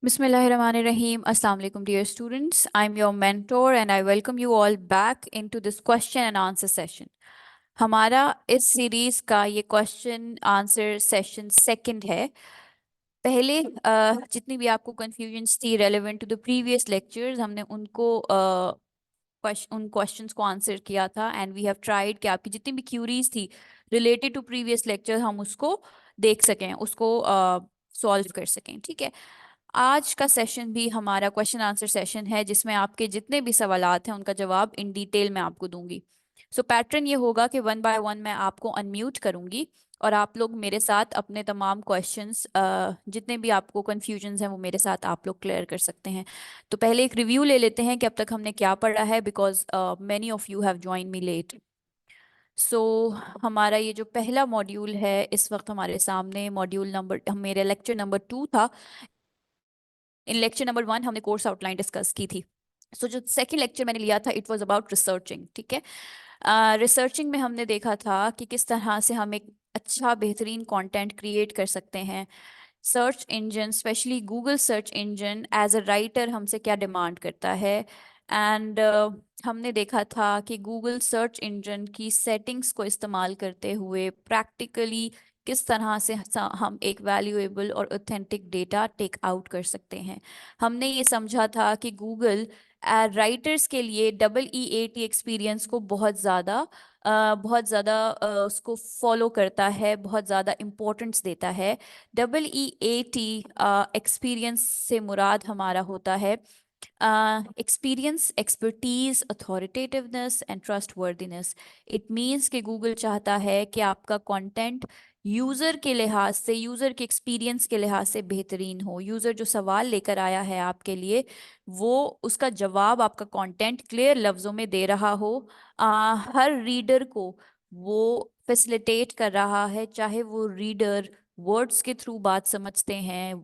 Bismillahirrahmanirrahim. Assalamu alaikum, dear students. I'm your mentor and I welcome you all back into this question and answer session. हमारा इस series का ये question answer session second है। पहले जितनी भी आपको कंफ्यूजन्स थी relevant to the previous lectures, हमने उन क्वेश्चंस को आंसर किया था एंड वी हैव ट्राइड कि आपकी जितनी भी क्यूरीज थी रिलेटेड टू प्रीवियस लेक्चर हम उसको देख सकें, उसको सॉल्व कर सकें। ठीक है, आज का सेशन भी हमारा क्वेश्चन आंसर सेशन है जिसमें आपके जितने भी सवालात हैं उनका जवाब इन डिटेल में आपको दूंगी। सो पैटर्न ये होगा कि वन बाय वन मैं आपको अनम्यूट करूंगी और आप लोग मेरे साथ अपने तमाम क्वेश्चंस, जितने भी आपको कन्फ्यूजन्स हैं वो मेरे साथ आप लोग क्लियर कर सकते हैं। तो पहले एक रिव्यू ले लेते हैं कि अब तक हमने क्या पढ़ा है, because many of you have join me late. So हमारा ये जो पहला मॉड्यूल है इस वक्त हमारे सामने, मॉड्यूल नंबर, मेरे लेक्चर नंबर 2 था। इन लेक्चर नंबर 1 हमने कोर्स आउटलाइन डिस्कस की थी। सो जो सेकंड लेक्चर मैंने लिया था इट वाज अबाउट रिसर्चिंग। ठीक है, रिसर्चिंग में हमने देखा था कि किस तरह से हम एक अच्छा बेहतरीन कंटेंट क्रिएट कर सकते हैं। Search engine, specially Google search engine as a writer हमसे क्या डिमांड करता है। एंड हमने देखा था कि गूगल सर्च इंजन की सेटिंग्स को इस्तेमाल करते हुए प्रैक्टिकली किस तरह से हम एक वैल्यूएबल और ऑथेंटिक डेटा टेक आउट कर सकते हैं। हमने ये समझा था कि गूगल राइटर्स के लिए EEAT एक्सपीरियंस को बहुत ज़्यादा उसको फॉलो करता है, बहुत ज़्यादा इम्पोर्टेंस देता है। EEAT एक्सपीरियंस से मुराद हमारा होता है experience, expertise, authoritativeness and trustworthiness. It means कि गूगल चाहता है कि आपका कंटेंट यूज़र के लिहाज से, यूज़र के एक्सपीरियंस के लिहाज से बेहतरीन हो। यूज़र जो सवाल लेकर आया है आपके लिए, वो उसका जवाब आपका कंटेंट क्लियर लफ्ज़ों में दे रहा हो, हर रीडर को वो फैसिलिटेट कर रहा है, चाहे वो रीडर वर्ड्स के थ्रू बात समझते हैं,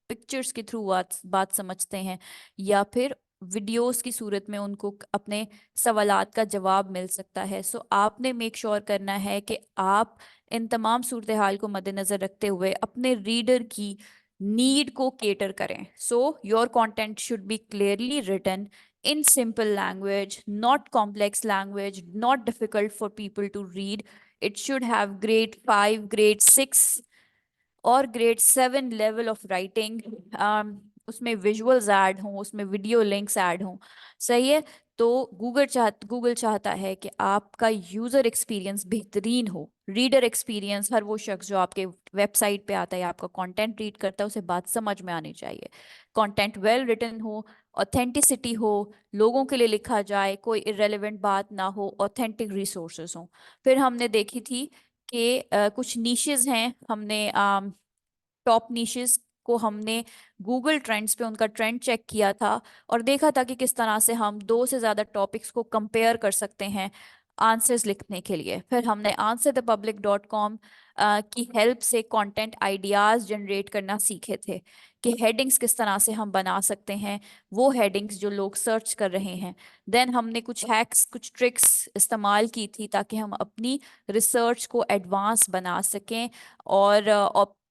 पिक्चर्स के थ्रू बात समझते हैं, या फिर वीडियोस की सूरत में उनको अपने सवालात का जवाब मिल सकता है। सो आपने मेक श्योर करना है कि आप इन तमाम सूरत हाल को मद्देनज़र रखते हुए अपने रीडर की नीड को केटर करें। So your content should be clearly written in simple language, not complex language, not difficult for people to read. It should have grade 5, grade 6 और ग्रेड 7 लेवल ऑफ राइटिंग। उसमें visuals add हों, उसमें video links add हों। सही है। तो Google चाहता है कि आपका यूज़र एक्सपीरियंस बेहतरीन हो, रीडर एक्सपीरियंस। हर वो शख्स जो आपके वेबसाइट पे आता है, आपका कंटेंट रीड करता है, उसे बात समझ में आनी चाहिए। कंटेंट वेल रिटन हो, ऑथेंटिसिटी हो, लोगों के लिए लिखा जाए, कोई इरेलीवेंट बात ना हो, ऑथेंटिक रिसोर्सेज हों। फिर हमने देखी थी कि कुछ नीशेस हैं। हमने टॉप नीशेस को हमने गूगल ट्रेंड्स पे उनका ट्रेंड चेक किया था और देखा था कि किस तरह से हम 2 से ज़्यादा टॉपिक्स को कंपेयर कर सकते हैं आंसर्स लिखने के लिए। फिर हमने answerthepublic.com की हेल्प से कंटेंट आइडियाज़ जनरेट करना सीखे थे कि हेडिंग्स किस तरह से हम बना सकते हैं, वो हेडिंग्स जो लोग सर्च कर रहे हैं। देन हमने कुछ हैक्स, कुछ ट्रिक्स इस्तेमाल की थी ताकि हम अपनी रिसर्च को एडवांस बना सकें और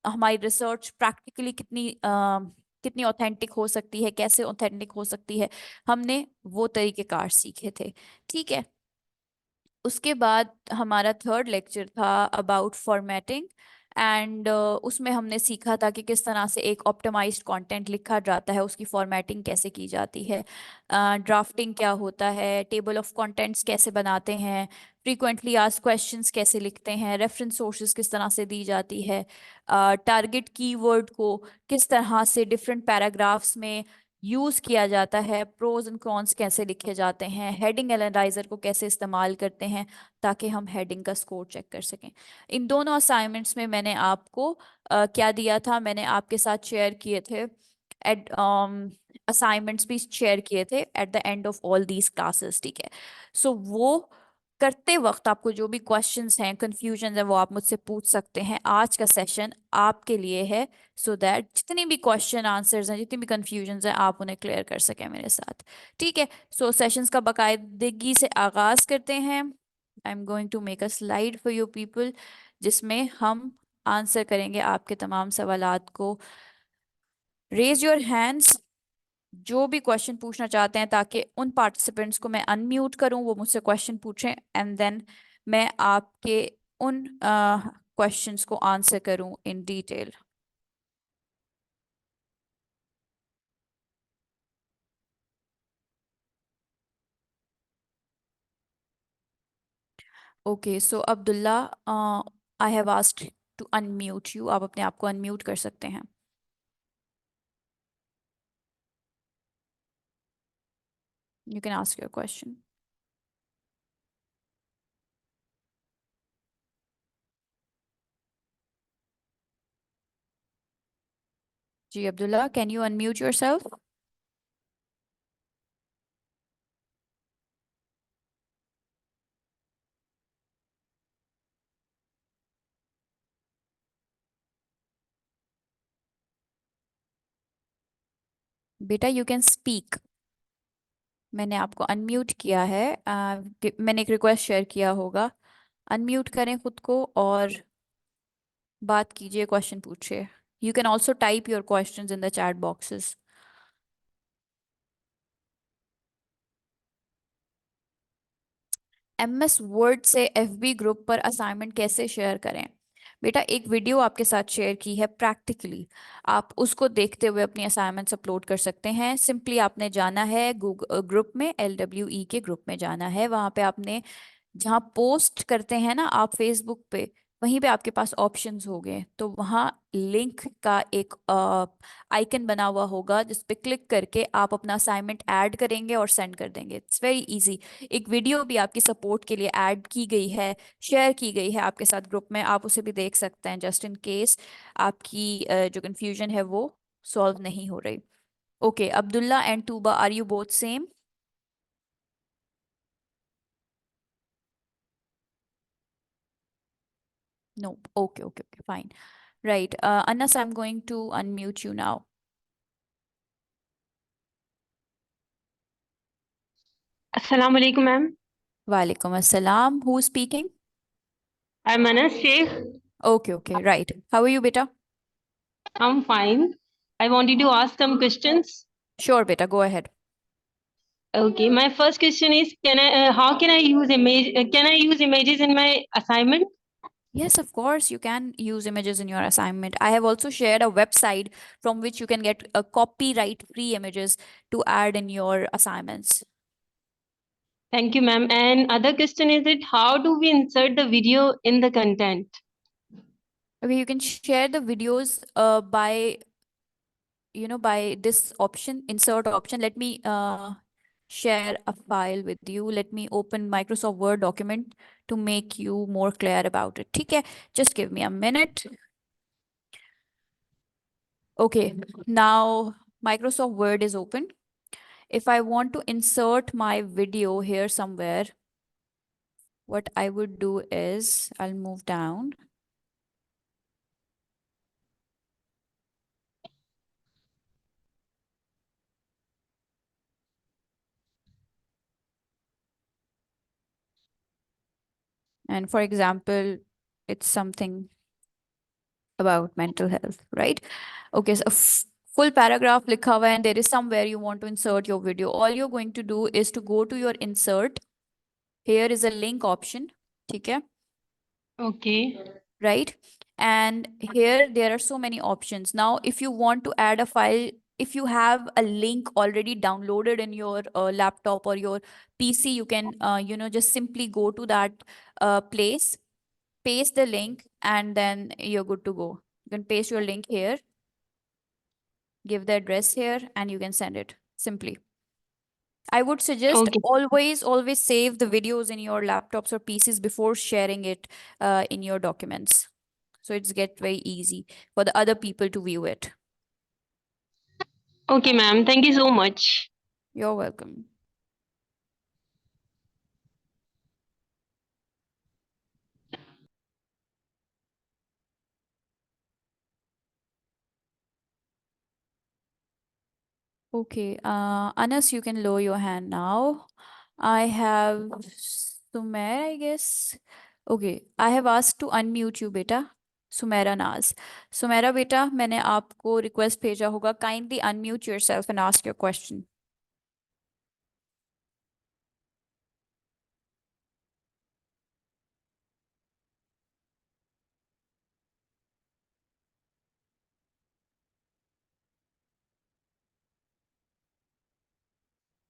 हमारी रिसर्च प्रैक्टिकली कितनी ऑथेंटिक हो सकती है, कैसे ऑथेंटिक हो सकती है, हमने वो तरीक़ेकार सीखे थे। ठीक है, उसके बाद हमारा थर्ड लेक्चर था अबाउट फॉर्मेटिंग एंड उसमें हमने सीखा था कि किस तरह से एक ऑप्टिमाइज्ड कंटेंट लिखा जाता है, उसकी फॉर्मेटिंग कैसे की जाती है, ड्राफ्टिंग क्या होता है, टेबल ऑफ कंटेंट्स कैसे बनाते हैं, फ्रीक्वेंटली आस्क्ड क्वेश्चंस कैसे लिखते हैं, रेफरेंस सोर्सेज किस तरह से दी जाती है, टारगेट कीवर्ड को किस तरह से डिफरेंट पैराग्राफ्स में यूज़ किया जाता है, प्रोज एंड कॉन्स कैसे लिखे जाते हैं, हेडिंग एनालाइजर को कैसे इस्तेमाल करते हैं ताकि हम हेडिंग का स्कोर चेक कर सकें। इन दोनों असाइनमेंट्स में मैंने आपको क्या दिया था, मैंने आपके साथ शेयर किए थे एट असाइनमेंट्स भी शेयर किए थे at the end of all these classes. ठीक है, सो वो करते वक्त आपको जो भी क्वेश्चंस हैं, कंफ्यूजन है, वो आप मुझसे पूछ सकते हैं। आज का सेशन आपके लिए है सो दैट जितनी भी क्वेश्चन आंसर्स हैं, जितनी भी कंफ्यूजन हैं, आप उन्हें क्लियर कर सकें मेरे साथ। ठीक है, सो सेशंस का बाकायदगी से आगाज करते हैं। I am going to make a slide for you people जिसमें हम आंसर करेंगे आपके तमाम सवालात को रेज योर हैंड्स जो भी क्वेश्चन पूछना चाहते हैं, ताकि उन पार्टिसिपेंट्स को मैं अनम्यूट करूं, वो मुझसे क्वेश्चन पूछें एंड देन मैं आपके उन क्वेश्चंस को आंसर करूं in detail. Okay, so Abdullah, I have asked to unmute you, आप अपने आप को अनम्यूट कर सकते हैं। You can ask your question. जी Abdullah, can you unmute yourself? बेटा यू कैन स्पीक। मैंने आपको अनम्यूट किया है, मैंने एक रिक्वेस्ट शेयर किया होगा। अनम्यूट करें खुद को और बात कीजिए, क्वेश्चन पूछिए। You can also type your questions in the chat boxes. MS word से एफबी ग्रुप पर असाइनमेंट कैसे शेयर करें? बेटा एक वीडियो आपके साथ शेयर की है प्रैक्टिकली, आप उसको देखते हुए अपनी असाइनमेंट्स अपलोड कर सकते हैं। सिंपली आपने जाना है गूगल ग्रुप में, LWE के ग्रुप में जाना है, वहां पे आपने जहाँ पोस्ट करते हैं ना आप फेसबुक पे, वहीं पे आपके पास ऑप्शंस होंगे, तो वहाँ लिंक का एक आइकन बना हुआ होगा, जिस पे क्लिक करके आप अपना असाइनमेंट ऐड करेंगे और सेंड कर देंगे। It's very easy. एक वीडियो भी आपकी सपोर्ट के लिए ऐड की गई है, शेयर की गई है आपके साथ ग्रुप में, आप उसे भी देख सकते हैं, जस्ट इन केस आपकी जो कंफ्यूजन है वो सॉल्व नहीं हो रही। Okay, Abdullah and Tuba, are you both same? No. Okay, okay, okay, fine. Right. Anas, I'm going to unmute you now. अस्सलाम वालेकुम ma'am. Walaikum assalam. Who's speaking? I am Anas Shaikh. Okay, okay, right. How are you, beta? I am fine. I wanted to ask some questions. Sure, beta, go ahead. Okay, my first question is can I how can I use images in my assignment? Yes, of course, you can use images in your assignment. I have also shared a website from which you can get a copyright-free images to add in your assignments. Thank you ma'am. And other question is it how do we insert the video in the content? Okay, you can share the videos by by this option, insert option. Let me share a file with you. Let me open Microsoft Word document to make you more clear about it. ठीक है, just give me a minute. Okay, now Microsoft Word is open. If I want to insert my video here somewhere, what I would do is I'll move down. And for example, it's something about mental health, right? Okay, so full paragraph likha hua hai and there is somewhere you want to insert your video. All you're going to do is to go to your insert. Here is a link option, ठीक है, okay right? And here there are so many options. Now, if you want to add a file, if you have a link already downloaded in your laptop or your PC, you can, just simply go to that place, paste the link, and then you're good to go. You can paste your link here, give the address here, and you can send it simply. I would suggest okay always save the videos in your laptops or PCs before sharing it in your documents. So it's get very easy for the other people to view it. Okay ma'am, thank you so much. You're welcome. Okay, Anas, you can lower your hand now. I have Sumer, I guess. Okay, I have asked to unmute you, beta. Sumera Naz. Sumera बेटा, मैंने आपको request भेजा होगा, kindly unmute yourself and ask your question.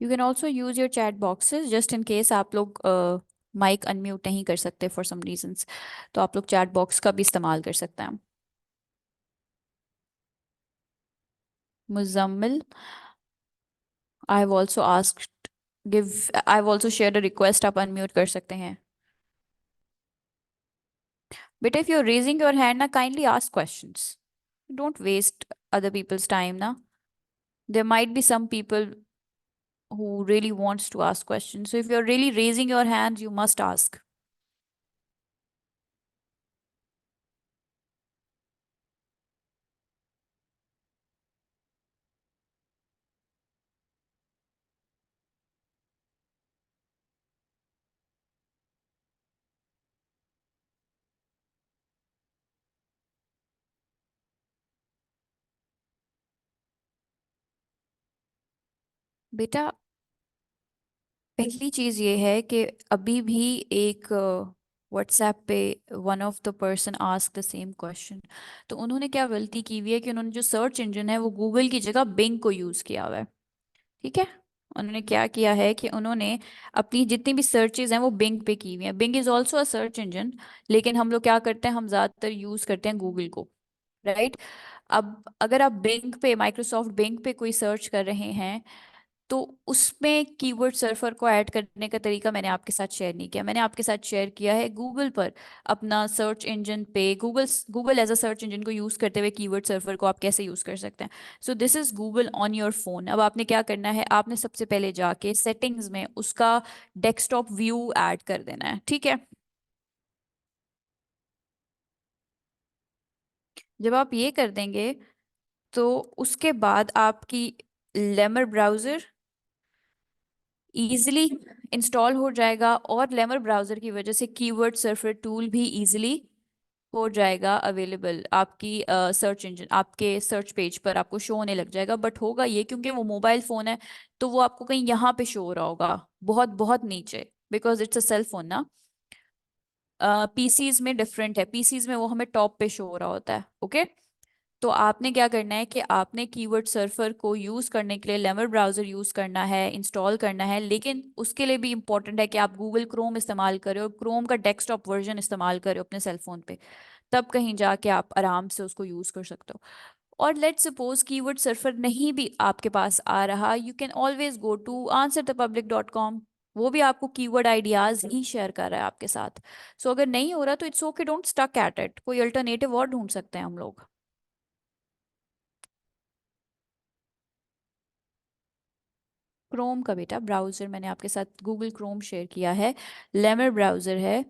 You can also use your chat boxes just in case आप लोग mic unmute नहीं कर सकते फॉर सम रीजंस, तो आप लोग चैट बॉक्स का भी इस्तेमाल कर सकते हैं। Muzammil, I have also asked, give, I have also shared a request, आप अनम्यूट कर सकते हैं। बेटा if you are raising your hand ना, kindly ask questions, don't waste other people's time ना. There might be some people who really wants to ask questions, so if you're really raising your hand you must ask. बेटा पहली चीज ये है कि अभी भी एक व्हाट्सएप पे one of the person ask the same question, तो उन्होंने क्या गलती की हुई है कि उन्होंने जो सर्च इंजन है वो गूगल की जगह बिंग को यूज किया हुआ है। ठीक है, उन्होंने क्या किया है कि उन्होंने अपनी जितनी भी सर्चेज हैं वो बिंग पे की हुई हैं। Bing is also a search engine, लेकिन हम लोग क्या करते हैं, हम ज्यादातर यूज करते हैं गूगल को, राइट। अब अगर आप बिंग पे, माइक्रोसॉफ्ट बिंग पे कोई सर्च कर रहे हैं, तो उसमें कीवर्ड सर्फर को ऐड करने का तरीका मैंने आपके साथ शेयर नहीं किया, मैंने आपके साथ शेयर किया है गूगल पर अपना सर्च इंजन पे, Google Google as a search engine को यूज करते हुए कीवर्ड सर्फर को आप कैसे यूज कर सकते हैं। So this is Google on your phone. अब आपने क्या करना है, आपने सबसे पहले जाके सेटिंग्स में उसका डेस्कटॉप व्यू ऐड कर देना है, ठीक है। जब आप ये कर देंगे तो उसके बाद आपकी लेमर ब्राउजर इजीली इंस्टॉल हो जाएगा, और लेमर ब्राउजर की वजह से कीवर्ड सर्फर टूल भी इजीली हो जाएगा अवेलेबल आपकी सर्च इंजन, आपके सर्च पेज पर आपको शो होने लग जाएगा। बट होगा ये, क्योंकि वो मोबाइल फोन है, तो वो आपको कहीं यहाँ पे शो हो रहा होगा, बहुत बहुत नीचे, because it's a cell phone ना। पीसीज में डिफरेंट है, पीसीज में वो हमें टॉप पे शो हो रहा होता है, ओके। तो आपने क्या करना है कि आपने कीवर्ड सर्फर को यूज करने के लिए लेमर ब्राउजर यूज करना है, इंस्टॉल करना है, लेकिन उसके लिए भी इंपॉर्टेंट है कि आप गूगल क्रोम इस्तेमाल करें, और क्रोम का डेस्कटॉप वर्जन इस्तेमाल करें अपने सेलफोन पे, तब कहीं जाके आप आराम से उसको यूज कर सकते हो। और लेट्स सपोज कीवर्ड सर्फर नहीं भी आपके पास आ रहा, you can always go to answerthepublic.com, वो भी आपको कीवर्ड आइडियाज ही शेयर कर रहा है आपके साथ। सो अगर नहीं हो रहा तो it's okay, don't stuck at it, कोई अल्टरनेटिव और ढूंढ सकते हैं हम लोग। क्रोम का बेटा ब्राउजर मैंने आपके साथ गूगल क्रोम शेयर किया है, लेमर ब्राउजर है,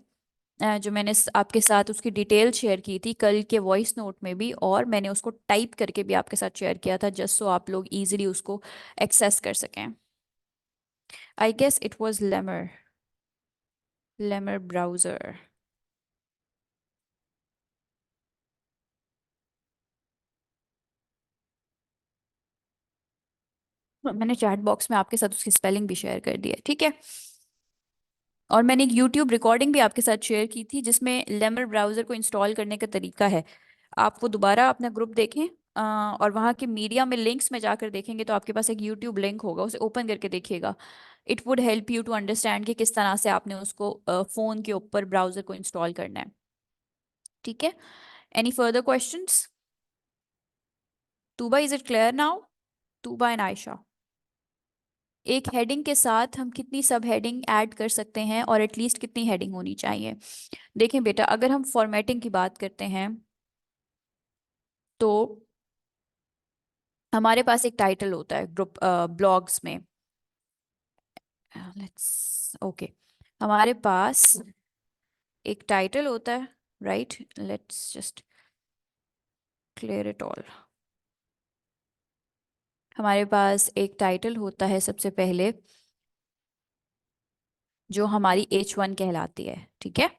जो मैंने आपके साथ उसकी डिटेल शेयर की थी कल के वॉइस नोट में भी, और मैंने उसको टाइप करके भी आपके साथ शेयर किया था, जस्ट सो आप लोग इजीली उसको एक्सेस कर सकें। I guess it was Lemur, Lemur browser. मैंने चैट बॉक्स में आपके साथ उसकी स्पेलिंग भी शेयर कर दी है, ठीक है। और मैंने एक यूट्यूब रिकॉर्डिंग भी आपके साथ शेयर की थी जिसमें लेमर ब्राउजर को इंस्टॉल करने का तरीका है। आप वो दोबारा अपना ग्रुप देखें, और वहाँ के मीडिया में लिंक्स में जाकर देखेंगे तो आपके पास एक यूट्यूब लिंक होगा, उसे ओपन करके देखिएगा। It would help you to understand कि किस तरह से आपने उसको फ़ोन के ऊपर ब्राउजर को इंस्टॉल करना है, ठीक है। Any further questions? Tuba, is it clear now? Tuba and Ayesha, एक हेडिंग के साथ हम कितनी सब हेडिंग ऐड कर सकते हैं, और एटलीस्ट कितनी हेडिंग होनी चाहिए? देखें बेटा, अगर हम फॉर्मेटिंग की बात करते हैं तो हमारे पास एक टाइटल होता है ग्रुप ब्लॉग्स में, लेट्स ओके, हमारे पास एक टाइटल होता है, right, let's just clear it all. हमारे पास एक टाइटल होता है सबसे पहले, जो हमारी H1 कहलाती है, ठीक है।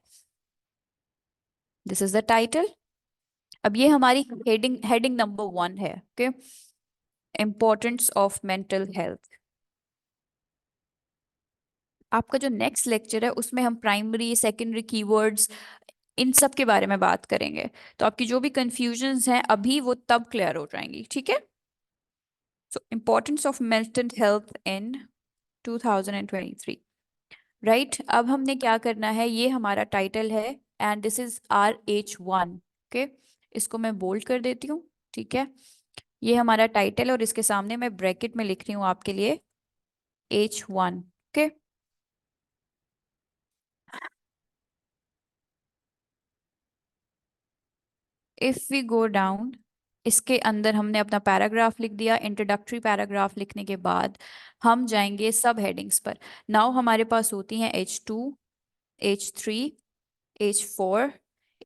This is the title. अब ये हमारी हेडिंग हेडिंग नंबर 1 है, okay, importance of mental health. आपका जो नेक्स्ट लेक्चर है उसमें हम प्राइमरी सेकेंडरी कीवर्ड्स इन सब के बारे में बात करेंगे, तो आपकी जो भी कंफ्यूजन्स हैं अभी वो तब क्लियर हो जाएंगी, ठीक है। So importance of mental health in 2023, right. अब हमने क्या करना है, ये हमारा टाइटल है and this is RH1, okay. इसको मैं बोल्ड कर देती हूँ, ठीक है। ये हमारा टाइटल है और इसके सामने मैं ब्रैकेट में लिख रही हूँ आपके लिए H1, okay. If we go down, इसके अंदर हमने अपना पैराग्राफ लिख दिया। इंट्रोडक्टरी पैराग्राफ लिखने के बाद हम जाएंगे सब हेडिंग्स पर। नाउ हमारे पास होती हैं H2, H3, H4,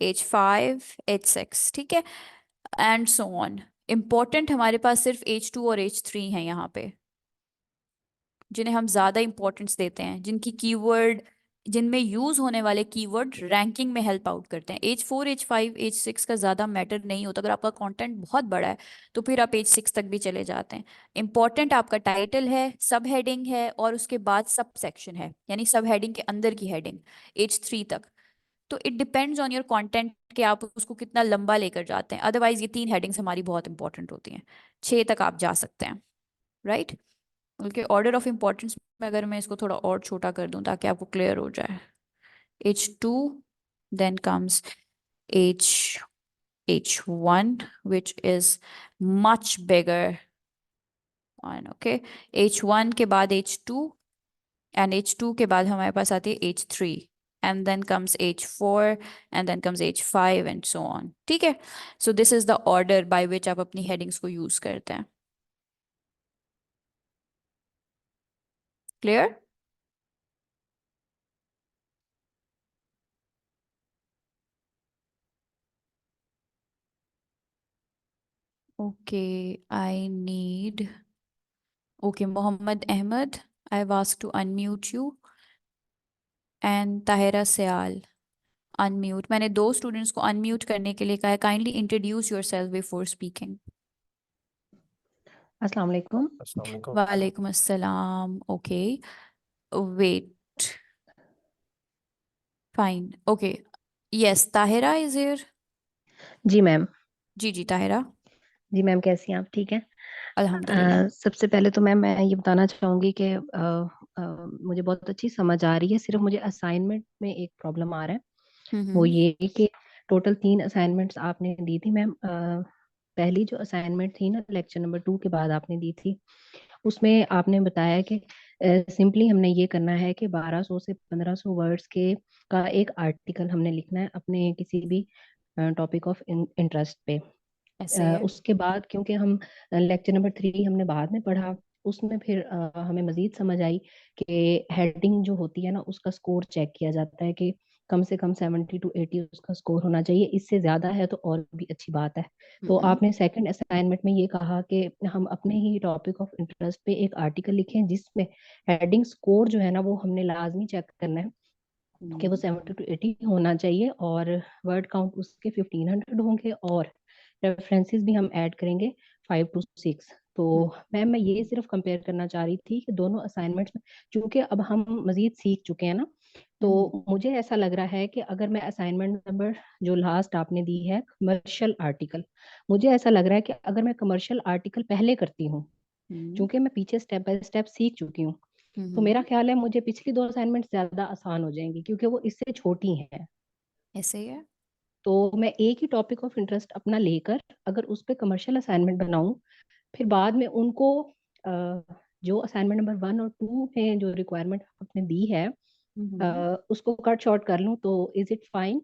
H5, H6, ठीक है, एंड सो ऑन। इम्पोर्टेंट हमारे पास सिर्फ H2 और H3 हैं यहाँ पे, जिन्हें हम ज्यादा इंपॉर्टेंस देते हैं, जिनकी कीवर्ड, जिनमें यूज होने वाले कीवर्ड रैंकिंग में हेल्प आउट करते हैं। H4, H5, H6 का ज्यादा मैटर नहीं होता। अगर आपका कंटेंट बहुत बड़ा है तो फिर आप H6 तक भी चले जाते हैं। इंपॉर्टेंट आपका टाइटल है, सब हेडिंग है और उसके बाद सब सेक्शन है, यानी सब हेडिंग के अंदर की हेडिंग H3 तक। तो it depends on your content कि आप उसको कितना लंबा लेकर जाते हैं। अदरवाइज ये 3 हेडिंग्स हमारी बहुत इंपॉर्टेंट होती हैं, 6 तक आप जा सकते हैं, राइट। बल्कि ऑर्डर ऑफ इम्पोर्टेंस में अगर मैं इसको थोड़ा और छोटा कर दूं ताकि आपको क्लियर हो जाए, H2, then comes H H1 which is much bigger one, okay। H1 के बाद H2 and H2 के बाद हमारे पास आती है H3 and then comes H4 and then comes H5 and so on, ठीक है। So this is the order by which आप अपनी headings को use करते हैं। Clear? Okay, I need. Okay, Mohammed Ahmed, I've asked to unmute you. And Tahira Sayal, unmute. मैंने 2 students को unmute करने के लिए कहा है। Kindly introduce yourself before speaking. अस्सलाम वालेकुम। वालेकुम अस्सलाम। Okay, wait, fine, okay, yes, Tahira is here. जी मैम। जी जी ताहिरा, जी मैम, कैसी हैं आप? ठीक है। अल्हम्दुलिल्लाह। सबसे पहले तो मैम मैं ये बताना चाहूँगी कि मुझे बहुत अच्छी समझ आ रही है। सिर्फ मुझे असाइनमेंट में एक प्रॉब्लम आ रहा है। वो हम्म ये कि टोटल 3 असाइनमेंट्स आपने दी थी मैम। पहली जो असाइनमेंट थी ना, लेक्चर नंबर 2 के बाद आपने दी थी, उसमें आपने बताया कि सिंपली हमने ये करना है कि 1200 से 1500 वर्ड्स के का एक आर्टिकल हमने लिखना है अपने किसी भी टॉपिक ऑफ इंटरेस्ट पे। ऐसे ही है। उसके बाद क्योंकि हम लेक्चर नंबर 3 हमने बाद में पढ़ा, उसमें फिर हमें मजीद समझ आई कि हेडिंग जो होती है ना, उसका स्कोर चेक किया जाता है कि कम से कम 70 to 80 उसका स्कोर होना चाहिए। इससे ज्यादा है तो और भी अच्छी बात है। तो हम्म आपने सेकंड असाइनमेंट में ये कहा कि हम अपने ही टॉपिक ऑफ इंटरेस्ट पे एक आर्टिकल लिखें जिसमें हेडिंग स्कोर जो है ना, वो हमने लाजमी चेक करना है कि वो 70 to 80 होना चाहिए, और वर्ड काउंट उसके 1500 होंगे, और रेफरेंसेस भी हम ऐड करेंगे 5 to 6। तो मैम मैं ये सिर्फ कंपेयर करना चाह रही थी कि दोनों असाइनमेंट्स में, क्योंकि अब हम मजीद सीख चुके हैं ना, तो मुझे ऐसा लग रहा है कि अगर मैं असाइनमेंट नंबर जो लास्ट आपने दी है कमर्शियल आर्टिकल, मुझे ऐसा लग रहा है कि अगर मैं कमर्शियल आर्टिकल पहले करती हूँ, क्योंकि मैं पीछे स्टेप बाय स्टेप सीख चुकी हूँ, तो मेरा ख्याल है मुझे पिछली 2 असाइनमेंट ज्यादा आसान हो जाएंगी क्योंकि वो इससे छोटी हैं। ऐसे ही है। तो मैं एक ही टॉपिक ऑफ इंटरेस्ट अपना लेकर अगर उस पर कमर्शियल असाइनमेंट बनाऊं, फिर बाद में उनको जो असाइनमेंट नंबर 1 और 2 में जो रिक्वायरमेंट आपने दी है उसको कट शॉर्ट कर लूं, तो is it fine?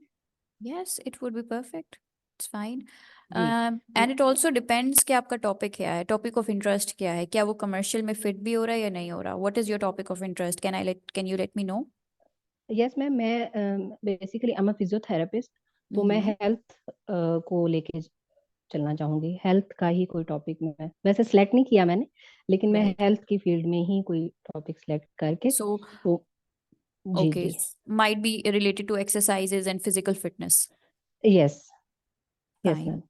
Yes, it would be perfect, it's fine. जी। एंड इट ऑल्सो डिपेंड्स कि आपका टॉपिक क्या है, टॉपिक ऑफ इंटरेस्ट क्या है, क्या वो कमर्शियल में फिट भी हो रहा है या नहीं हो रहा। What is your topic of interest, can you let me know. Yes ma'am, मैं basically I am a physiotherapist, तो मैं हम्म, हेल्थ को लेके चलना चाहूंगी। हेल्थ का ही कोई टॉपिक मैं वैसे सिलेक्ट नहीं किया मैंने, लेकिन मैं राइट। हेल्थ की फील्ड में ही कोई टॉपिक सिलेक्ट करके सो तो। जी ओके, जी। Might be related to exercises and physical fitness. Yes. Yes fine. Ma'am.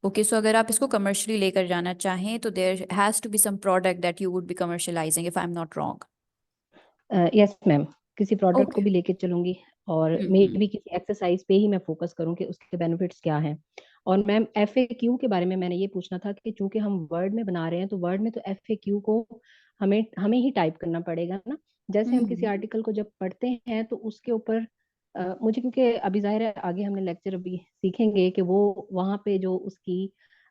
Okay, so अगर आप इसको कमर्शियली लेकर जाना चाहें तो there has to be some product that you would be commercialising, if I am not wrong. Yes ma'am, किसी product को okay. भी लेके चलूंगी, और मे हम्म। भी किसी एक्सरसाइज पे ही मैं फोकस करूँ कि उसके बेनिफिट्स क्या हैं। और मैम एफएक्यू के बारे में मैंने ये पूछना था कि चूंकि हम वर्ड में बना रहे हैं, तो वर्ड में तो एफएक्यू को हमें हमें ही टाइप करना पड़ेगा ना। जैसे हम किसी हम्म। आर्टिकल को जब पढ़ते हैं तो उसके ऊपर मुझे, क्योंकि अभी जाहिर है आगे हमने लेक्चर अभी सीखेंगे कि वो वहाँ पे जो उसकी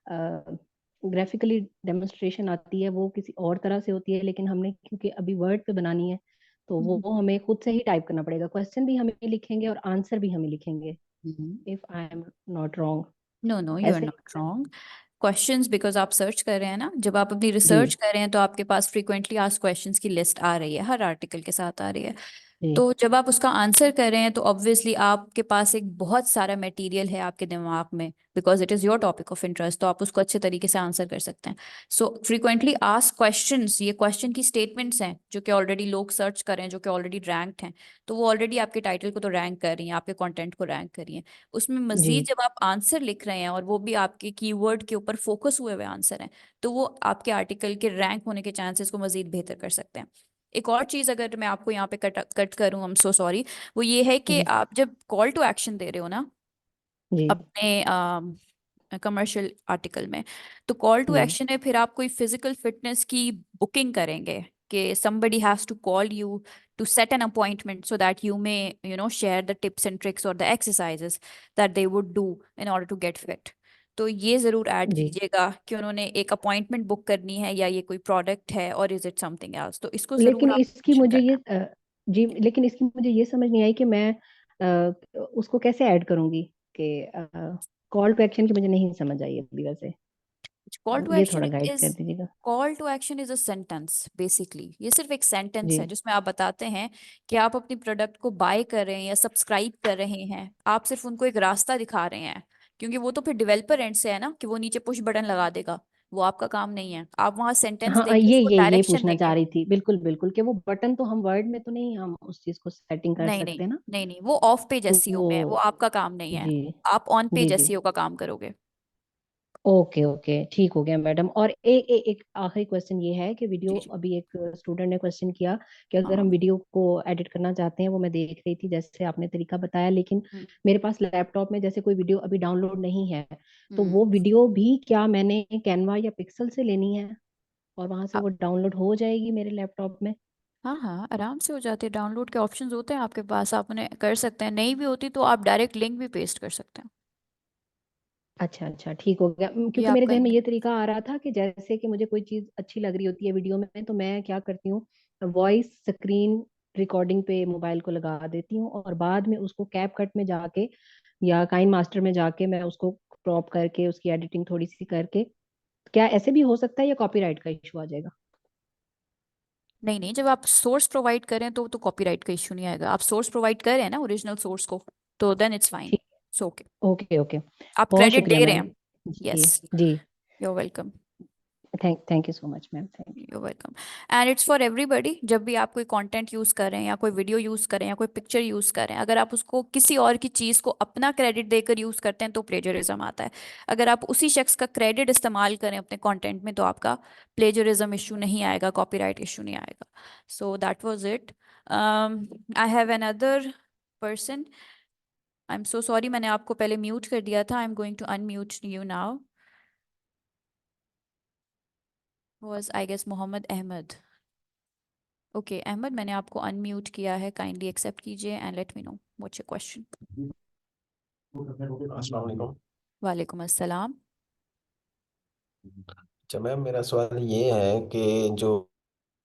ग्राफिकली डेमोन्स्ट्रेशन आती है वो किसी और तरह से होती है, लेकिन हमने क्योंकि अभी वर्ड पे बनानी है तो वो हमें खुद से ही टाइप करना पड़ेगा। क्वेश्चन भी हमें लिखेंगे और आंसर भी हमें लिखेंगे, if I am not wrong. No no, you are ऐसे ही नॉट रॉन्ग। क्वेश्चंस, बिकॉज आप सर्च कर रहे हैं ना, जब आप अपनी जी रिसर्च कर रहे हैं तो आपके पास फ्रीक्वेंटली आस्क्ड क्वेश्चंस की लिस्ट आ रही है, हर आर्टिकल के साथ आ रही है। जी। तो जब आप उसका आंसर कर रहे हैं तो ऑब्वियसली आपके पास एक बहुत सारा मटेरियल है आपके दिमाग में, because it is your topic of interest, तो आप उसको अच्छे तरीके से आंसर कर सकते हैं। सो फ्रीक्वेंटली आस्क क्वेश्चंस, ये क्वेश्चन की स्टेटमेंट्स हैं जो कि ऑलरेडी लोग सर्च कर रहे हैं, जो कि ऑलरेडी रैंक्ड हैं। तो वो ऑलरेडी आपके टाइटल को तो रैंक कर रही हैं, आपके कंटेंट को रैंक कर रही हैं। उसमें जी मजीद जब आप आंसर लिख रहे हैं और वो भी आपके कीवर्ड के ऊपर फोकस हुए हुए आंसर हैं, तो वो आपके आर्टिकल के रैंक होने के चांसेस को मजीद बेहतर कर सकते हैं। एक और चीज अगर मैं आपको यहाँ पे कट कट करूँ, आई एम सो सॉरी, वो ये है कि जी आप जब कॉल टू एक्शन दे रहे हो ना जी अपने कमर्शियल आर्टिकल में, तो कॉल टू जी एक्शन है फिर आप कोई फिजिकल फिटनेस की बुकिंग करेंगे कि somebody has to call you to set an appointment so that you may share the tips and tricks or the exercises that they would do in order to get fit। तो ये ज़रूर add जी। कीजिएगा कि उन्होंने एक appointment book करनी है या ये कोई प्रोडक्ट है और इज इट समथिंग एल्स, तो इसको लेकिन ज़रूर आप इसकी mention मुझे करना। ये जी, लेकिन इसकी मुझे ये समझ नहीं आई कि मैं उसको कैसे ऐड करूंगी, कि कॉल टू एक्शन की मुझे नहीं समझ आई अभी वैसे। कॉल टू ये एक्शन थोड़ा गाइड इज कर दीजिएगा। Call to action is a sentence basically, ये सिर्फ एक सेंटेंस जी है जिसमें आप बताते हैं कि आप अपनी प्रोडक्ट को बाय कर रहे हैं या सब्सक्राइब कर रहे हैं, आप सिर्फ उनको एक रास्ता दिखा रहे हैं। क्योंकि वो तो फिर डेवलपर एंड से है ना कि वो नीचे पुश बटन लगा देगा, वो आपका काम नहीं है। आप वहां सेंटेंस हाँ, देंगे, ये उसको ये ये डायरेक्शन पूछना चाह देंगे। रही थी, बिल्कुल बिल्कुल, कि वो बटन तो हम वर्ड में तो नहीं हम उस चीज को सेटिंग कर नहीं नहीं सकते ना। नहीं नहीं, वो ऑफ पेज तो एसईओ वो में है, वो आपका काम नहीं है। जी आप ऑन जी पेज जी। एसईओ का काम करोगे। ओके ओके, ठीक हो गया मैडम। और एक आखिरी क्वेश्चन ये है कि वीडियो, जी जी। अभी एक स्टूडेंट ने क्वेश्चन किया कि अगर हम हाँ। वीडियो को एडिट करना चाहते हैं, वो मैं देख रही थी जैसे आपने तरीका बताया, लेकिन हम्म। मेरे पास लैपटॉप में जैसे कोई वीडियो अभी डाउनलोड नहीं है, तो हम्म। वो वीडियो भी क्या मैंने कैनवा या पिक्सल से लेनी है और वहां से वो डाउनलोड हो जाएगी मेरे लैपटॉप में? हाँ हाँ, आराम से हो जाते हैं, डाउनलोड के ऑप्शंस होते हैं आपके पास, आप उन्हें कर सकते हैं। नहीं भी होती तो आप डायरेक्ट लिंक भी पेस्ट कर सकते हैं। अच्छा अच्छा, ठीक हो गया। ये क्योंकि मेरे आपका जहन में ये इंडिविजुअल। तरीका आ रहा था कि जैसे कि मुझे कोई चीज अच्छी लग रही होती है वीडियो में, तो मैं क्या करती हूँ, वॉइस स्क्रीन रिकॉर्डिंग पे मोबाइल को लगा देती हूँ और बाद में उसको कैप कट में जाके या काइन मास्टर में जाके मैं उसको क्रॉप करके उसकी एडिटिंग थोड़ी सी करके, क्या ऐसे भी हो सकता है या कॉपीराइट का इशू आ जाएगा? नहीं नहीं, जब आप सोर्स प्रोवाइड करें तो कॉपीराइट का इशू नहीं आएगा। आप सोर्स प्रोवाइड कर रहे हैं ना ओरिजिनल सोर्स को, तो देन इट्स फाइन। ठीक। So okay, okay okay. आप बहुत क्रेडिट शुक्रिया दे रहे मैम। हैं। जी यस, जी। You welcome. Thank you so much ma'am, thank you. You welcome. And it's for everybody, जब भी आप कोई कंटेंट यूज करें या कोई वीडियो यूज करें या कोई पिक्चर यूज करें, अगर आप उसको किसी और की चीज को अपना क्रेडिट देकर यूज करते हैं तो प्लेजरिज्म आता है। अगर आप उसी शख्स का क्रेडिट इस्तेमाल करें अपने कंटेंट में तो आपका प्लेजरिज्म इशू नहीं आएगा, कॉपीराइट इशू नहीं आएगा। So that was it. I have another person. I am so sorry, मैंने आपको पहले म्यूट कर दिया था। I am going to unmute you now. Was I guess Mohammad Ahmed. Okay Ahmed, मैंने आपको अनम्यूट किया है, काइंडली एक्सेप्ट कीजिए and let me know what's your question. अस्सलाम वालेकुम। वालेकुम अस्सलाम। अच्छा मैम, मेरा सवाल ये है कि जो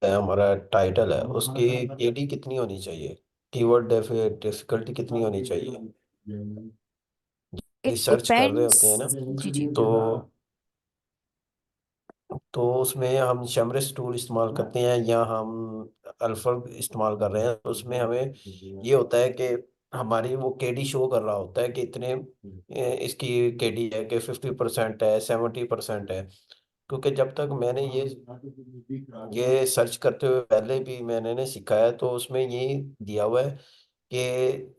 हमारा टाइटल है उसकी केडी कितनी होनी चाहिए, कीवर्ड डिफिकल्टी कितनी होनी चाहिए? इट रिसर्च कर रहे डिपेंड्स। होते हैं ना, जी जी। तो उसमें हम शमरस टूल इस्तेमाल करते हैं या हम अल्फा इस्तेमाल कर रहे हैं, तो उसमें हमें ये होता है कि हमारी वो केडी शो कर रहा होता है कि इतने इसकी केडी है कि 50% है, 70% है। क्योंकि जब तक मैंने ये सर्च करते हुए पहले भी मैंने ने सीखा है, तो उसमें ये दिया हुआ है कि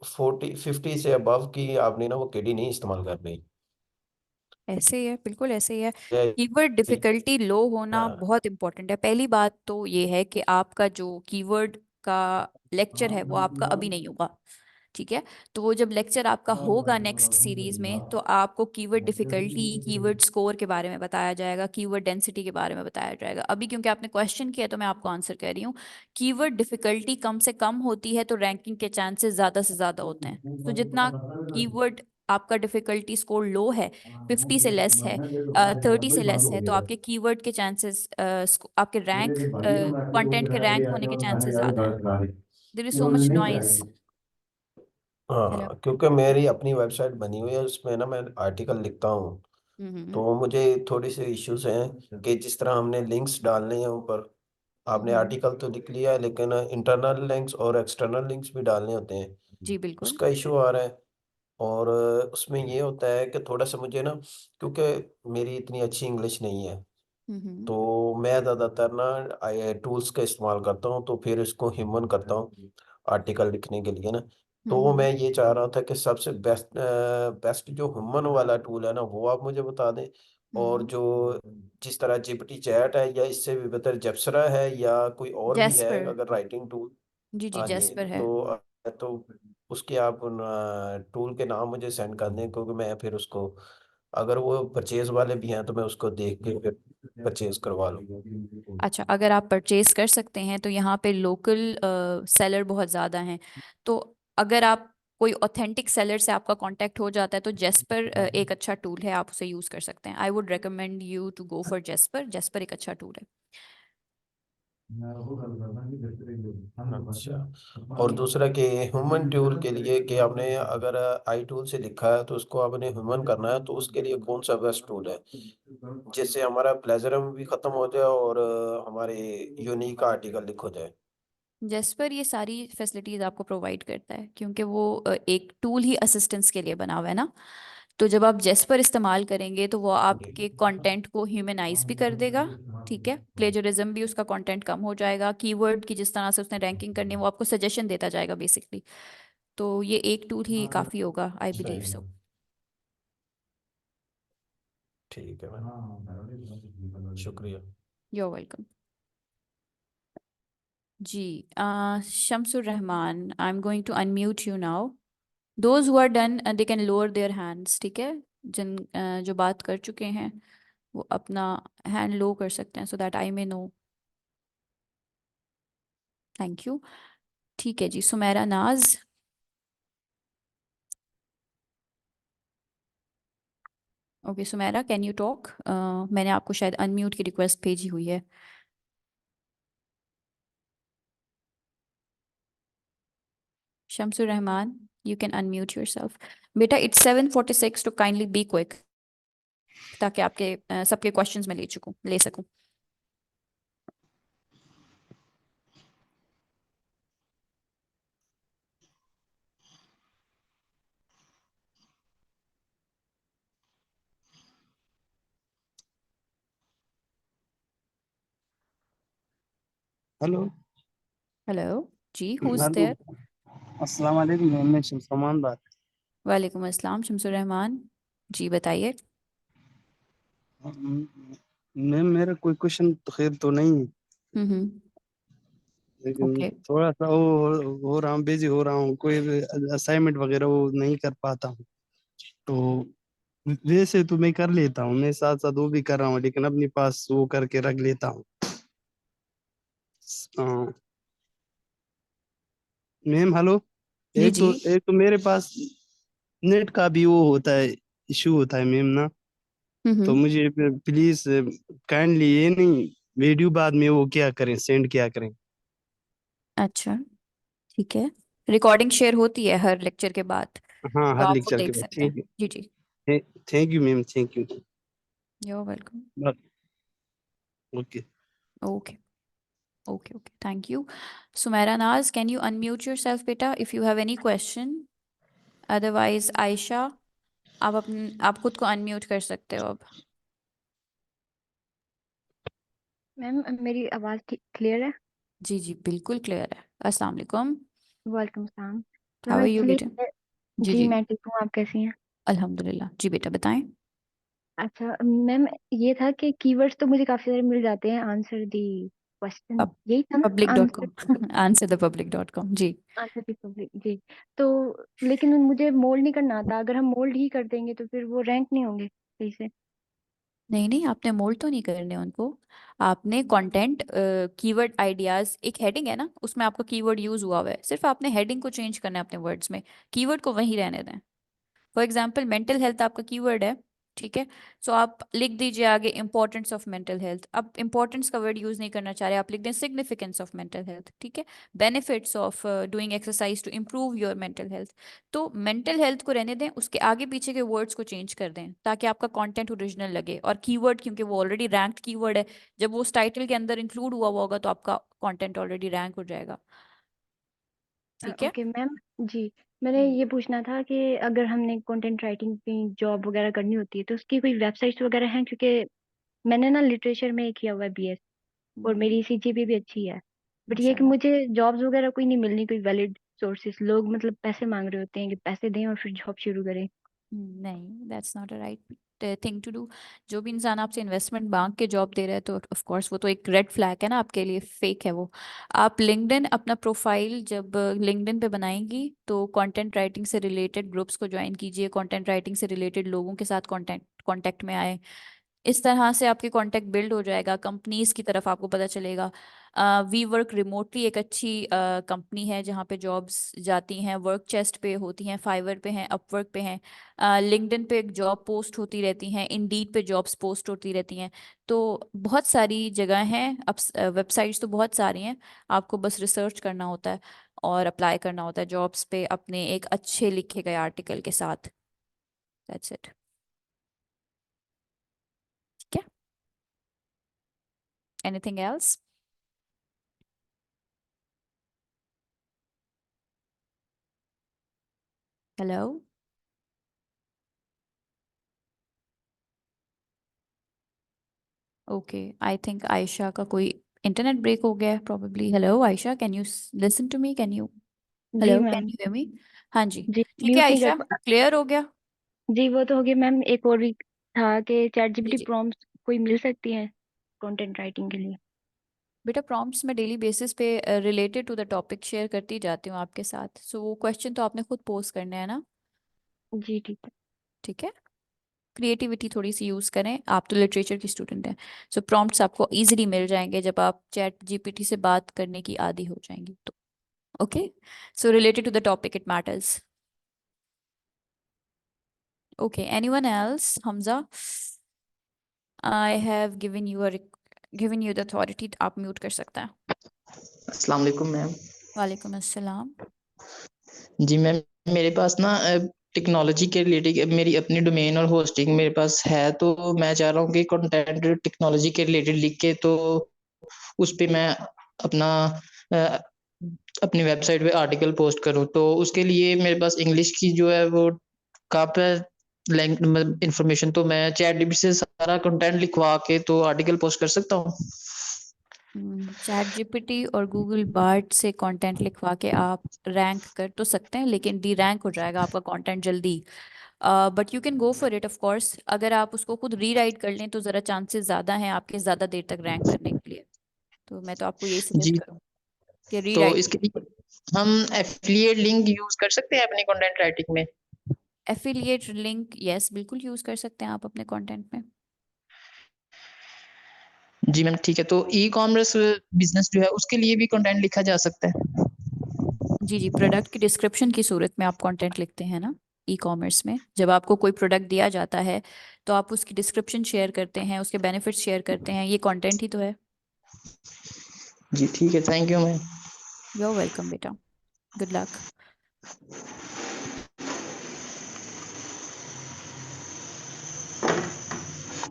50 से अबव की आपने ना वो केडी नहीं इस्तेमाल करनी। ऐसे ही है, बिल्कुल ऐसे ही है। ये- कीवर्ड डिफिकल्टी लो होना हाँ बहुत इंपॉर्टेंट है। पहली बात तो ये है कि आपका जो कीवर्ड का लेक्चर है वो आपका अभी नहीं होगा, ठीक है। तो वो जब लेक्चर आपका होगा नेक्स्ट सीरीज में, तो आपको कीवर्ड डिफिकल्टी, कीवर्ड स्कोर के बारे में बताया जाएगा, कीवर्ड डेंसिटी के बारे में बताया जाएगा। अभी क्योंकि आपने क्वेश्चन किया तो मैं आपको आंसर कह रही हूँ। कीवर्ड डिफिकल्टी कम से कम होती है तो रैंकिंग के चांसेस ज़्यादा से ज़्यादा होते हैं। तो जितना कीवर्ड आपका डिफिकल्टी स्कोर लो है, 50 से लेस है, 30 से लेस है, तो आपके कीवर्ड के चांसेस, आपके रैंक, कंटेंट के रैंक होने के चांसेस ज़्यादा हैं। There is so much noise. Hello. हाँ, क्योंकि मेरी अपनी वेबसाइट बनी हुई है, उसमें ना मैं आर्टिकल लिखता हूँ, हम्म। तो मुझे थोड़ी सी इश्यूज हैं कि जिस तरह हमने लिंक्स डालने हैं ऊपर, आपने हम्म। आर्टिकल तो लिख लिया है लेकिन इंटरनल लिंक्स और एक्सटर्नल लिंक्स भी डालने होते हैं, जी बिल्कुल। उसका इशू आ रहा है। और उसमें ये होता है कि थोड़ा सा मुझे ना, क्योंकि मेरी इतनी अच्छी इंग्लिश नहीं है, हम्म। तो मैं ज़्यादातर ना आई टूल्स का इस्तेमाल करता हूँ, तो फिर इसको ह्यूमन करता हूँ आर्टिकल लिखने के लिए ना। तो हम्म। मैं ये चाह रहा था कि सबसे बेस्ट बेस्ट जो ह्यूमन वाला टूल है ना, वो आप मुझे बता दें। और हम्म। जो जिस तरह जीपीटी चैट है, या इससे भी बेहतर जेप्सरा है, या कोई और भी है जैस्पर। अगर राइटिंग टूल। जी जी, हाँ जी, जैस्पर है। तो उसके आप टूल के नाम मुझे सेंड कर दें, क्योंकि मैं फिर उसको, अगर वो परचेज वाले भी हैं तो मैं उसको देख के फिर परचेज करवा लूँ। अच्छा, अगर आप परचेज कर सकते हैं तो यहाँ पे लोकल सेलर बहुत ज़्यादा हैं। तो अगर आप कोई ऑथेंटिक सेलर से आपका कांटेक्ट हो जाता है तो जेस्पर एक अच्छा टूल है, आप उसे यूज़ कर सकते हैं। I would recommend you to go for Jasper. Jasper एक अच्छा टूल है। अच्छा, और दूसरा कि ह्यूमन टूल के लिए, कि आपने अगर आई टूल से लिखा है तो उसको आपने ह्यूमन करना है, तो उसके लिए कौन सा बेस्ट टूल है जिससे हमारा प्लेजरम भी खत्म हो जाए और हमारे यूनिक आर्टिकल लिख हो जाए। जेस्पर ये सारी फैसिलिटीज़ आपको प्रोवाइड करता है क्योंकि वो एक टूल ही असिस्टेंस के लिए बना हुआ है ना। तो जब आप जेस्पर इस्तेमाल करेंगे तो वो आपके कंटेंट को ह्यूमनाइज भी कर देगा, ठीक है। प्लेजरिज्म भी, उसका कंटेंट कम हो जाएगा। कीवर्ड की जिस तरह से उसने रैंकिंग करनी है वो आपको सजेशन देता जाएगा बेसिकली। तो ये एक टूल ही काफ़ी होगा, आई बिलीव सही सो। है, ठीक है मैम, शुक्रिया। Your welcome. जी, Shamsur Rahman, I am going to unmute you now. Those who are done they can lower their hands, ठीक है। जिन जो बात कर चुके हैं वो अपना हैंड लो कर सकते हैं, so that I may know. Thank you. ठीक है जी, Sumera Naz. Okay Sumera, can you talk? मैंने आपको शायद अनम्यूट की रिक्वेस्ट भेजी हुई है। Shamsur Rahman, you can unmute yourself. बेटा इट्स 7:46, तो काइंडली बी क्विक ताकि आपके सबके क्वेश्चंस मैं ले सकूं। हेलो। हेलो जी, हु इज हेलो। देयर? अस्सलाम वालेकुम मैम, मैं शमशान बात। वालेकुम अस्सलाम शम्सुर रहमान, जी बताइए। मैम मेरा कोई क्वेश्चन तो खैर तो नहीं है, हम्म। लेकिन ओके। थोड़ा सा वो हो रहा हूँ, बिजी हो रहा हूँ, कोई असाइनमेंट वगैरह वो नहीं कर पाता हूँ। तो वैसे तो मैं कर लेता हूँ, मैं साथ साथ वो भी कर रहा हूँ, लेकिन अपने पास वो करके रख लेता हूँ। हाँ, मैम हेलो। जी जी। एक तो मेरे पास नेट का भी वो होता है, इशू होता है मैम ना। तो हम्म। मुझे प्लीज काइंडली ये नहीं, वीडियो बाद में वो क्या करें, सेंड क्या करें। अच्छा, ठीक है। रिकॉर्डिंग शेयर होती है हर लेक्चर के बाद, हाँ, तो हर आप वो लेक्चर के देख बाद, सकते ठीक हैं। है। जी जी। Thank you ma'am, thank you. You are welcome. Okay. Okay okay okay, thank you. Sumera Naz, can you unmute yourself बेटा if you have any question? Otherwise Ayesha, आप खुद को अनम्यूट कर सकते हो अब। मैम मेरी आवाज़ ठीक क्लियर है? जी जी, बिल्कुल क्लियर है। अस्सलाम वालेकुम। वालेकुम सलाम। How ma'am are you actually बेटा? जी जी जी, मैं ठीक हूँ, आप कैसी हैं? अल्हम्दुलिल्लाह। जी बेटा बताएं। अच्छा मैम, ये था कि कीवर्ड्स तो मुझे काफी सारे मिल जाते हैं, आंसर दी क्वेश्चन, यही था ना? public.com आंसर द public.com जी। आंसर दी पब्लिक जी। तो लेकिन मुझे मोल्ड नहीं करना आता, अगर हम मोल्ड ही कर देंगे तो फिर वो रैंक नहीं होंगे सही से। नहीं नहीं, आपने मोल्ड तो नहीं करने उनको। आपने कंटेंट कीवर्ड आइडियाज, एक हेडिंग है ना, उसमें आपका कीवर्ड यूज हुआ हुआ है, सिर्फ आपने हेडिंग को चेंज करना है अपने वर्ड्स में, कीवर्ड को वहीं रहने दें। फॉर एग्जाम्पल मेंटल हेल्थ आपका कीवर्ड है, ठीक है, सो आप लिख दीजिए आगे इंपॉर्टेंस ऑफ मेंटल हेल्थ। अब इंपॉर्टेंस का वर्ड यूज नहीं करना चाह रहे, आप लिख दें सिग्निफिकेंस ऑफ मेंटल हेल्थ, ठीक है, benefits of doing exercise to improve your mental health. तो मेंटल हेल्थ को रहने दें, उसके आगे पीछे के वर्ड्स को चेंज कर दें ताकि आपका कंटेंट ओरिजिनल लगे। और कीवर्ड क्योंकि वो ऑलरेडी रैंक्ड कीवर्ड है, जब वो उस टाइटल के अंदर इंक्लूड हुआ होगा तो आपका कंटेंट ऑलरेडी रैंक हो जाएगा, ठीक है। ओके मैम जी। मैंने हम्म। ये पूछना था कि अगर हमने कंटेंट राइटिंग की जॉब वगैरह करनी होती है तो उसकी कोई वेबसाइट्स वगैरह हैं? क्योंकि मैंने ना लिटरेचर में किया हुआ है बीएस, और हम्म, मेरी सीजीपीए भी अच्छी है। बट ये कि माशाल्लाह। मुझे जॉब्स वगैरह कोई नहीं मिल रही, कोई वैलिड सोर्सेज, लोग मतलब पैसे मांग रहे होते हैं कि पैसे दें और फिर जॉब शुरू करें। नहीं, that's not a right thing to do. जो भी इंसान आपसे इन्वेस्टमेंट मांग के जॉब दे रहा है तो ऑफ कोर्स वो तो एक रेड फ्लैग है ना आपके लिए, फेक है वो। आप लिंक्डइन अपना प्रोफाइल जब लिंक्डइन पे बनाएंगी तो कंटेंट राइटिंग से रिलेटेड ग्रुप्स को ज्वाइन कीजिए, कंटेंट राइटिंग से रिलेटेड लोगों के साथ कांटेक्ट में आए। इस तरह से आपके कांटेक्ट बिल्ड हो जाएगा, कंपनीज की तरफ आपको पता चलेगा। वी वर्क रिमोटली एक अच्छी कंपनी है जहाँ पे जॉब्स जाती हैं, वर्क चेस्ट पे होती हैं, फाइवर पे हैं, अपवर्क पे हैं, लिंक्डइन पे एक जॉब पोस्ट होती रहती हैं, इंडीड पे जॉब्स पोस्ट होती रहती हैं। तो बहुत सारी जगह हैं, अब वेबसाइट्स तो बहुत सारी हैं, आपको बस रिसर्च करना होता है और अप्लाई करना होता है जॉब्स पे अपने एक अच्छे लिखे गए आर्टिकल के साथ। दैट्स इट, ठीक है। Anything else? Hello? Okay, I think Ayesha का कोई इंटरनेट ब्रेक हो गया है probably. Hello Ayesha, can you listen to me, can you, जी hello can ma'am. You hear me? हाँ जी, जी ठीक है म्यूट नहीं कर आयशा, क्लियर हो गया। जी वो तो हो गया मैम। एक और भी था कि चैट जी जीपीटी जी प्रॉम्प्ट्स कोई मिल सकती है कंटेंट राइटिंग के लिए? बेटा, प्रॉम्प्ट्स मैं डेली बेसिस पे related to the topic share करती जाती हूँ आपके साथ, सो वो क्वेश्चन तो आपने खुद पोस्ट करने हैं ना, जी ठीक है। ठीक है। क्रिएटिविटी थोड़ी सी यूज़ करें, आप तो लिटरेचर की स्टूडेंट हैं, सो प्रॉम्प्ट्स आपको इजीली मिल जाएंगे जब आप चैट जीपीटी से बात करने की आदी हो जाएंगी तो। Okay, so related to the topic it matters. Okay, anyone else? Hamza, I have given you the authority, आप म्यूट कर सकते हैं। अस्सलाम वालेकुम मैम। वालेकुम अस्सलाम। जी मैम, मेरे पास ना टेक्नोलॉजी के रिलेटेड मेरी अपनी डोमेन और होस्टिंग मेरे पास है, तो मैं चाह रहा हूँ कि कंटेंट टेक्नोलॉजी के रिलेटेड लिख के तो उस पे मैं अपना अ, अपनी वेबसाइट पे आर्टिकल पोस्ट करूँ। तो उसके लिए मेरे पास इंग्लिश की जो है वो कहाँ पे मतलब इंफॉर्मेशन, तो मैं चैट जीपीटी से सारा कंटेंट लिखवा के तो आर्टिकल पोस्ट कर सकता हूँ। चैट जीपीटी और गूगल बार्ड से कंटेंट लिखवा के आप रैंक कर तो सकते हैं, लेकिन डी रैंक हो जाएगा आपका कंटेंट जल्दी। But you can go for it of course, अगर आप उसको खुद रीराइट कर लें तो ज़रा चांसेस ज़्यादा हैं आपके ज़्यादा देर तक रैंक करने के लिए। तो मैं तो आपको यही सजेस्ट जी, करूँ कि तो रीराइट। इसके लिए हम एफिलिएट लिंक यूज कर सकते हैं अपनी कंटेंट राइटिंग में? एफिलिएट लिंक, यस बिल्कुल यूज़ कर सकते हैं आप अपने कंटेंट में। जी मैम ठीक है, तो ई कॉमर्स बिजनेस जो है उसके लिए भी कंटेंट लिखा जा सकता है? जी जी, प्रोडक्ट की डिस्क्रिप्शन की सूरत में आप कंटेंट लिखते हैं ना ई कॉमर्स में, जब आपको कोई प्रोडक्ट दिया जाता है तो आप उसकी डिस्क्रिप्शन शेयर करते हैं, उसके बेनिफिट्स शेयर करते हैं, ये कंटेंट ही तो है। जी ठीक है, thank you ma'am. You are welcome बेटा, गुड लक।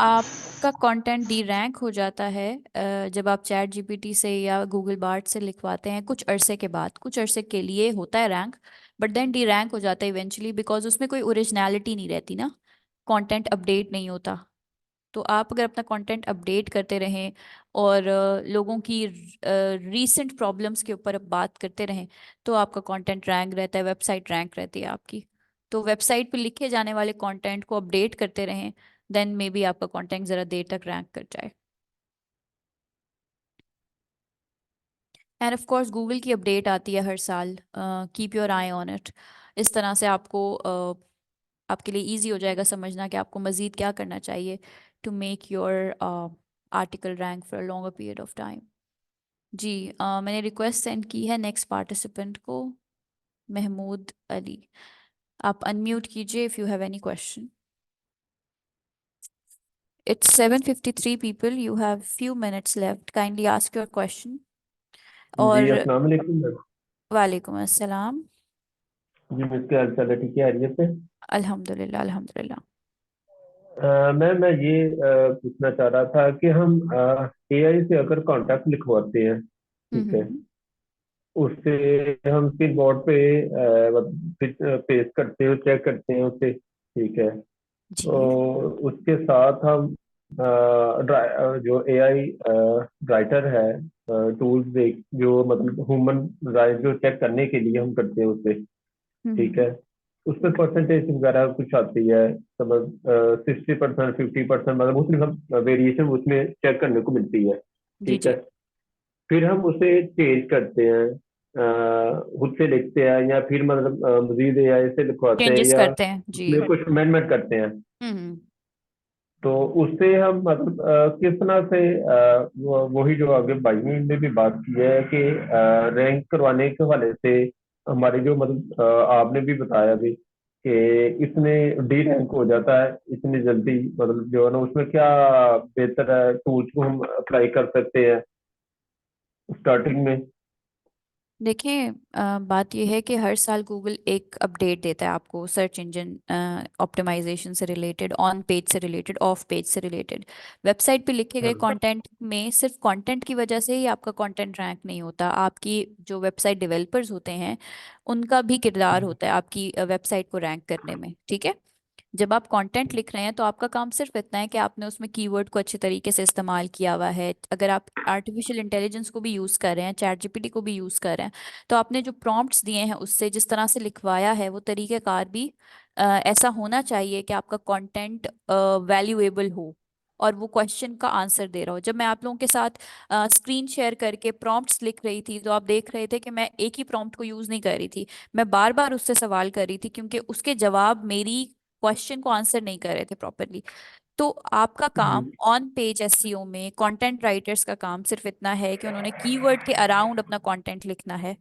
आपका कंटेंट डी रैंक हो जाता है जब आप चैट जीपीटी से या गूगल बार्ड से लिखवाते हैं कुछ अरसे के बाद, कुछ अरसे के लिए होता है rank, but then derank हो जाता है इवेंचुअली, बिकॉज उसमें कोई ओरिजिनलिटी नहीं रहती ना, कंटेंट अपडेट नहीं होता। तो आप अगर अपना कंटेंट अपडेट करते रहें और लोगों की रीसेंट प्रॉब्लम्स के ऊपर बात करते रहें तो आपका कंटेंट रैंक रहता है, वेबसाइट रैंक रहती है आपकी। तो वेबसाइट पे लिखे जाने वाले कंटेंट को अपडेट करते रहें, देन मे बी आपका कंटेंट ज़रा देर तक रैंक कर जाए। एंड ऑफ कोर्स गूगल की अपडेट आती है हर साल, keep your I on it. इस तरह से आपको आपके लिए इजी हो जाएगा समझना कि आपको मज़ीद क्या करना चाहिए to make your article rank for a longer period of time. जी मैंने रिक्वेस्ट सेंड की है नेक्स्ट पार्टिसिपेंट को, महमूद अली। आप अनम्यूट कीजिए if you have any question. It's 7:53 people. You have few minutes left. Kindly ask your question. जी और अस्सलाम वालेकुम मैम। वालेकुम अस्सलाम। जी मिस क्या हाल चाल है, ठीक है, खैरियत से? अल्हम्दुलिल्लाह अल्हम्दुलिल्लाह। मैम मैं ये पूछना चाह रहा था कि हम एआई से अगर कॉन्टैक्ट लिखवाते हैं, ठीक है, हम्म उससे हम स्क्रीन बोर्ड पे पेस्ट करते हैं, चेक करते हैं उसे, ठीक है, जी तो उसके साथ हम जो एआई राइटर है, टूल्स देख जो मतलब ह्यूमन राइट जो चेक करने के लिए हम करते हैं उससे, ठीक हम्म है, उसमें परसेंटेज वगैरह कुछ आती है, मतलब 60%, 50%, मतलब उसमें वेरिएशन उसमें चेक करने को मिलती है, जी ठीक है। जी फिर हम उसे चेंज करते हैं, खुद से लिखते हैं या फिर मतलब मजीद एआई से लिखवाते हैं चेंजेस या करते हैं जी। उसमें कुछ अमेंडमेंट करते हैं, हम्म तो उससे हम मतलब किस तरह से वही जो आगे भाई ने भी बात की है कि रैंक करवाने के हवाले से हमारे जो मतलब आपने भी बताया भी कि इसमें डी रैंक हो जाता है इतनी जल्दी, मतलब जो है ना उसमें क्या बेहतर है, टूल्स को हम अप्लाई कर सकते हैं स्टार्टिंग में? देखिए बात यह है कि हर साल गूगल एक अपडेट देता है आपको सर्च इंजन ऑप्टिमाइजेशन से रिलेटेड, ऑन पेज से रिलेटेड, ऑफ पेज से रिलेटेड। वेबसाइट पे लिखे गए कंटेंट में सिर्फ कंटेंट की वजह से ही आपका कंटेंट रैंक नहीं होता, आपकी जो वेबसाइट डेवलपर्स होते हैं उनका भी किरदार होता है आपकी वेबसाइट को रैंक करने में, ठीक है। जब आप कंटेंट लिख रहे हैं तो आपका काम सिर्फ इतना है कि आपने उसमें कीवर्ड को अच्छे तरीके से इस्तेमाल किया हुआ है। अगर आप आर्टिफिशियल इंटेलिजेंस को भी यूज़ कर रहे हैं, चैट जीपीटी को भी यूज़ कर रहे हैं, तो आपने जो प्रॉम्प्ट्स दिए हैं उससे जिस तरह से लिखवाया है वो तरीक़ेकार भी ऐसा होना चाहिए कि आपका कंटेंट वैल्यूएबल हो और वो क्वेश्चन का आंसर दे रहा हो। जब मैं आप लोगों के साथ स्क्रीन शेयर करके प्रॉम्प्ट्स लिख रही थी तो आप देख रहे थे कि मैं एक ही प्रॉम्प्ट को यूज़ नहीं कर रही थी, मैं बार बार उससे सवाल कर रही थी क्योंकि उसके जवाब मेरी क्वेश्चन को आंसर नहीं कर रहे थे प्रॉपरली। तो आपका काम ऑन पेज एसईओ में कंटेंट राइटर्स का काम सिर्फ इतना है कि उन्होंने कीवर्ड के अराउंड अपना कंटेंट लिखना है,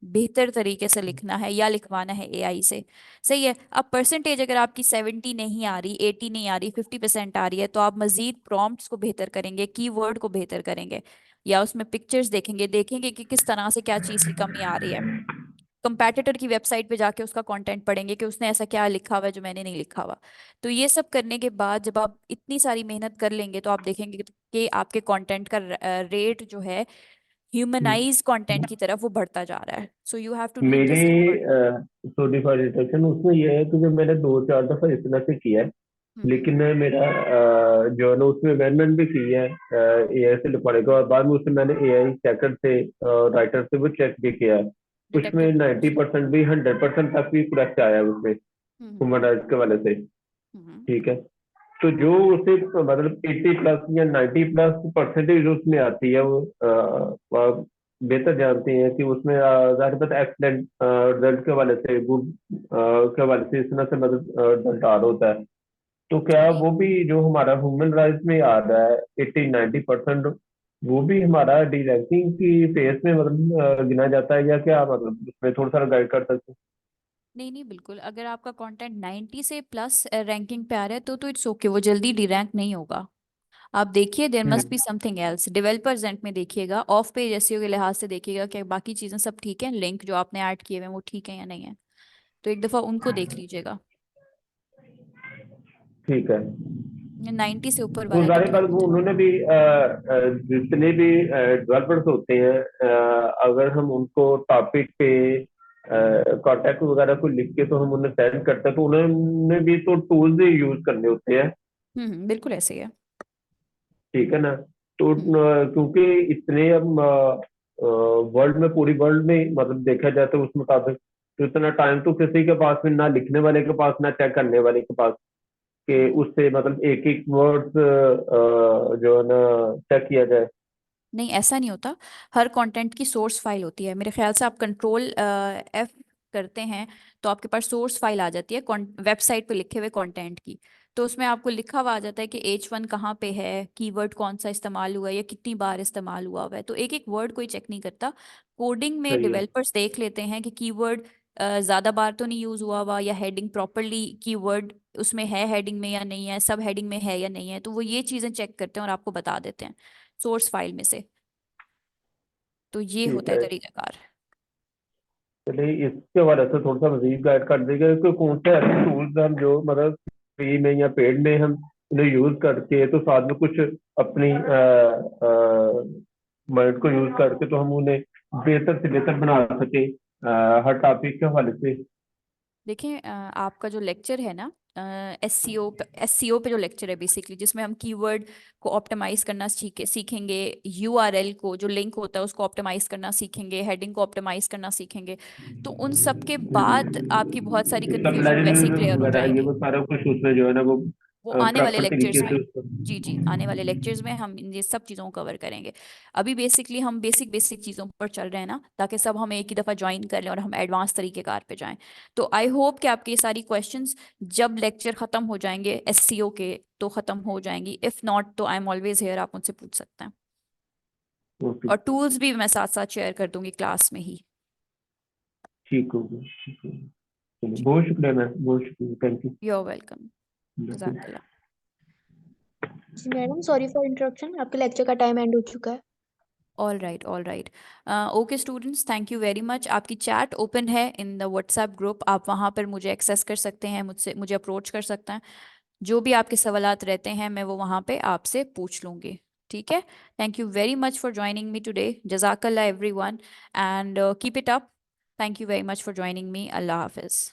बेहतर तरीके से लिखना है या लिखवाना है एआई से। सही है। अब परसेंटेज अगर आपकी 70 नहीं आ रही, 80 नहीं आ रही, 50% आ रही है, तो आप मजीद प्रॉम्प्ट्स को बेहतर करेंगे, कीवर्ड को बेहतर करेंगे, या उसमें पिक्चर्स देखेंगे, देखेंगे कि किस तरह से क्या चीज़ की कमी आ रही है। कंपैटिटर की वेबसाइट पे जाके उसका कंटेंट पढ़ेंगे कि उसने ऐसा क्या लिखा हुआ है जो मैंने नहीं लिखा हुआ। तो ये सब करने के बाद जब आप इतनी सारी मेहनत कर लेंगे तो आप देखेंगे कि आपके कंटेंट का रेट जो है ह्यूमनाइज कंटेंट की तरफ वो बढ़ता जा रहा है। So you have to do मेरे this effort. Sorry for interruption, उसमें यह है कि जो मैंने 2-4 दफा इस तरह से किया है, लेकिन मेरा जो है ना उसमें अमेंडमेंट भी की है एआई से लिखवाने के बाद, बाद में उससे मैंने एआई चेकर से राइटर से वो चेक भी किया है, उसमें डिटेक्टिव टूल्स। 90% भी 100% तक भी करेक्ट आया है उसमें हम्म ह्यूमन राइट्स के वाले से, हम्म ठीक है। तो जो उसे मतलब 80+ या 90+ परसेंटेज उसमें आती है, वो आप बेहतर जानती हैं कि उसमें ज़ाहिर बात एक्सीलेंट रिजल्ट के वाले से, गुड के वाले से इस तरह से मतलब रिजल्ट आ रहा होता है। तो क्या जी। वो भी जो हमारा ह्यूमन राइट्स में आ रहा है 80-90%, वो भी हमारा डी रैंकिंग की फेस में मतलब गिना जाता है या क्या, मतलब उसमें थोड़ा सा गाइड कर सकते हैं? नहीं नहीं बिल्कुल, अगर आपका कंटेंट 90 से प्लस रैंकिंग पे आ रहा है तो इट्स ओके, वो जल्दी डी रैंक नहीं होगा। आप देखिए there must be something else. Developers end में देखिएगा, ऑफ पेज एसईओ के लिहाज से देखिएगा कि बाकी चीज़ें सब ठीक है, लिंक जो आपने ऐड किए हुए हैं वो ठीक है या नहीं है, तो एक दफ़ा उनको देख लीजिएगा। ठीक है। 90 से ऊपर वो वाला तो जाहिर ठीक बात हो वो जाए। उन्होंने भी जितने भी डेवलपर्स होते हैं, अगर हम उनको टॉपिक पे कॉन्टैक्ट वगैरह को लिख के तो हम उन्हें सेंड करते हैं, तो उन्होंने भी तो टूल्स ही यूज करने होते हैं, बिल्कुल ऐसे ही है। ठीक है ना। तो हम्म क्योंकि इतने हम वर्ल्ड में, पूरी वर्ल्ड में मतलब देखा जाए तो उस मुताबिक तो इतना टाइम तो किसी के पास में ना, लिखने वाले के पास ना चेक करने वाले के पास, कि उससे मतलब एक एक वर्ड्स जो है ना चेक किया जाए? नहीं, ऐसा नहीं होता। हर कंटेंट की सोर्स फाइल होती है। मेरे ख्याल से आप कंट्रोल F करते हैं तो आपके पास सोर्स फाइल आ जाती है वेबसाइट पे लिखे हुए कंटेंट की। तो उसमें आपको लिखा हुआ आ जाता है कि H1 कहाँ पे है, कीवर्ड कौन सा इस्तेमाल हुआ है या कितनी बार इस्तेमाल हुआ है। तो एक एक वर्ड कोई चेक नहीं करता। कोडिंग में सही है। डेवलपर्स देख लेते हैं कि कीवर्ड ज़्यादा बार तो नहीं यूज़ हुआ हुआ, या हेडिंग प्रॉपरली कीवर्ड उसमें है, हेडिंग में या नहीं है, सब हेडिंग में है या नहीं है। तो वो ये चीज़ें चेक करते हैं और आपको बता देते हैं सोर्स फाइल में से। तो ये ठीक होता है है, तरीकाकार। चलिए इसके हवाले से थोड़ा सा मजीद गाइड कर देगा कि कौन से ऐसे टूल्स हम जो मतलब फ्री में या पेड में हम इन्हें यूज करके तो साथ में कुछ अपनी माइंड को यूज करके तो हम उन्हें बेहतर से बेहतर बना सके हर टॉपिक के हवाले से। देखिए आपका जो लेक्चर है ना, एससीओ पे जो लेक्चर है बेसिकली, जिसमें हम कीवर्ड को ऑप्टिमाइज करना सीखेंगे, यूआरएल को जो लिंक होता है उसको ऑप्टिमाइज करना सीखेंगे, हेडिंग को ऑप्टिमाइज करना सीखेंगे। तो उन सब के बाद आपकी बहुत सारी कंफ्यूजन वैसे ही सप्लाइज क्लियर हो वगैरह ये जाएंगे। वो सारा कुछ उसमें जो है ना वो वो आने वाले प्रॉपर लेक्चर्स तरीके में, से उसको। जी जी, आने वाले लेक्चर्स में हम ये सब चीज़ों को कवर करेंगे। अभी बेसिकली हम बेसिक बेसिक चीज़ों पर चल रहे हैं ना, ताकि सब हम एक ही दफ़ा ज्वाइन कर लें और हम एडवांस तरीक़ेकार पे जाएं। तो आई होप कि आपके ये सारी क्वेश्चंस जब लेक्चर ख़त्म हो जाएंगे एससीओ के तो ख़त्म हो जाएंगी। इफ़ नॉट तो आई एम ऑलवेज हेयर, आप मुझसे पूछ सकते हैं। ओके, और टूल्स भी मैं साथ साथ शेयर कर दूंगी क्लास में ही। ठीक होगा, ठीक होगा। चलिए जी, बहुत शुक्रिया मैम, बहुत शुक्रिया, thank you are welcome. You. जज़ाकल्लाह। जी मैडम, सॉरी फॉर इंटरप्शन, आपके लेक्चर का टाइम एंड हो चुका है। All right, all right. Okay students, thank you very much. आपकी चैट ओपन है इन द व्हाट्सएप ग्रुप, आप वहाँ पर मुझे एक्सेस कर सकते हैं, मुझे अप्रोच कर सकते हैं। जो भी आपके सवालात रहते हैं मैं वो वहाँ पे आपसे पूछ लूँगी। ठीक है। Thank you very much for joining me today. जज़ाकल्लाह everyone, and keep it up. Thank you very much for joining me. अल्लाह हाफिज़।